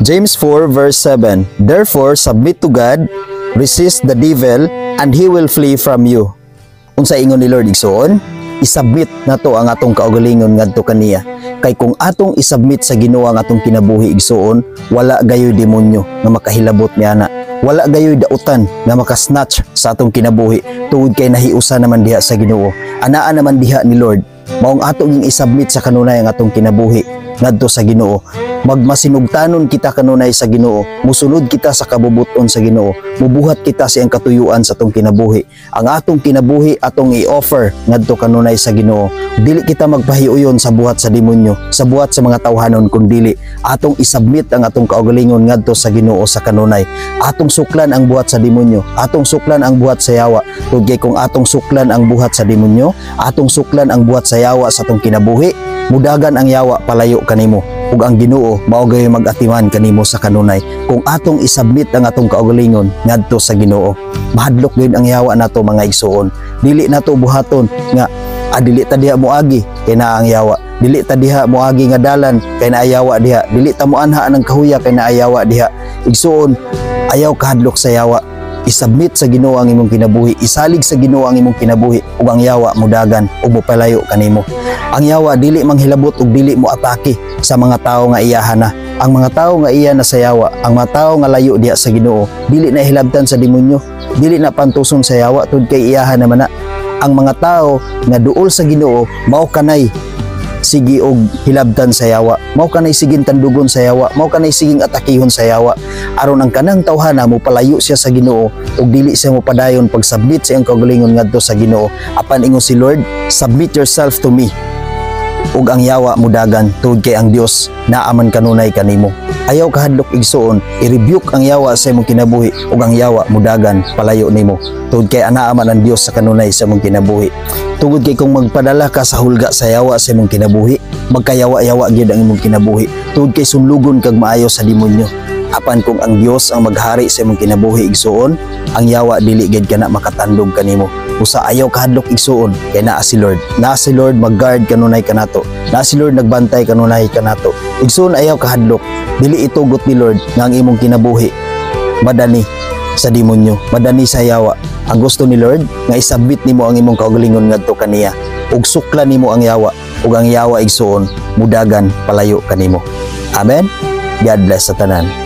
James 4 verse 7, therefore submit to God, resist the devil, and he will flee from you. Unsa ingon ni Lord igsoon? Isubmit nato ang atong kaugalingon ngadto kaniya. Kay kung atong isubmit sa Ginoo ang atong kinabuhi igsoon, wala gayoy demonyo nga makahilabot niana. Wala gayoy dautan nga makasnatch sa atong kinabuhi tungod kay nahiusa naman diha sa Ginoo. Anaa naman diha ni Lord. Maong atong isubmit sa kanunay ang atong kinabuhi ngadto sa Ginoo. Magmasinugtanon kita kanunay sa Ginoo, musunod kita sa kabubuton sa Ginoo, mubuhat kita sa iyang katuyuan sa atong kinabuhi. Ang atong kinabuhi atong i-offer ngadto kanunay sa Ginoo. Dili kita magpahiuyon sa buhat sa demonyo, sa buhat sa mga tawhanon, kundi atong isubmit ang atong kaugalingon ngadto sa Ginoo sa kanunay. Atong suklan ang buhat sa demonyo, atong suklan ang buhat sa yawa. Tugay kung atong suklan ang buhat sa demonyo, atong suklan ang buhat sa yawa sa atong kinabuhi, mudagan ang yawa palayo kanimo. Ug ang Ginoo mao gay mag-atiman kanimo sa kanunay kung atong isubmit ang atong kaugalingon ngadto sa Ginoo. Mahadlok gyud ang yawa nato mga igsuon. Dili nato buhaton nga dili ta diha moagi kay naa ang yawa. Dili ta diha moagi nga dalan kay naa yawa diha. Dili ta moanha ang kahuya kay naa yawa diha. Igsuon, ayaw kahadlok sa yawa. Isubmit sa Ginoo ang imong kinabuhi, isalig sa Ginoo ang imong kinabuhi ug ang yawa mudagan ug mopalayo kanimo. Ang yawa dili manghilabot ug dili mo atake sa mga tawo nga iyahan na. Ang mga tawo nga iya na sa yawa, ang mga tawo nga layo diha sa Ginoo, dili na hilabtan sa demonyo, dili na pantuson sa yawa tud kay iyahan naman na. Ang mga tawo nga duol sa Ginoo mao kanay sige og hilabtan sa yawa, mao kanay siging tandugon sa yawa, mao kanay siging atakihon sa yawa, aron ang kanang tawhana mo palayo siya sa Ginoo ug dili siya mo padayon pagsubmit sa iyang kaugalingon ngadto sa Ginoo. Apan ingon si Lord, submit yourself to me ug ang yawa mudagan tungod kay ang Dios naaman kanunay kanimo. Ayaw kahadlok igsuon, i-rebuke ang yawa sa imong kinabuhi ug ang yawa mudagan palayo nimo tungod kay anaa man ang Dios sa kanunay sa imong kinabuhi. Tungod kay kung magpadala ka sa hulga sa yawa sa imong kinabuhi, magkayawa-yawa gyud ang imong kinabuhi tungod kay sunlugon kag maayo sa demonyo. Apan kung ang Dios ang maghari sa imong kinabuhi igsuon, ang yawa dili gid kana makatandog kanimo. Usa ayaw kahadlok igsuon kay naa si Lord. Naa si Lord mag-guard kanunay kanato. Naa si Lord nagbantay kanunay kanato. Igsuon ayaw kahadlok, dili itugot ni Lord nga ang imong kinabuhi madani sa demonyo, madani sa yawa. Ang gusto ni Lord nga isabit nimo ang imong kaugalingon ngadto kaniya ug suklan nimo ang yawa ug ang yawa igsuon mudagan palayo kanimo. Amen. God bless sa tanan.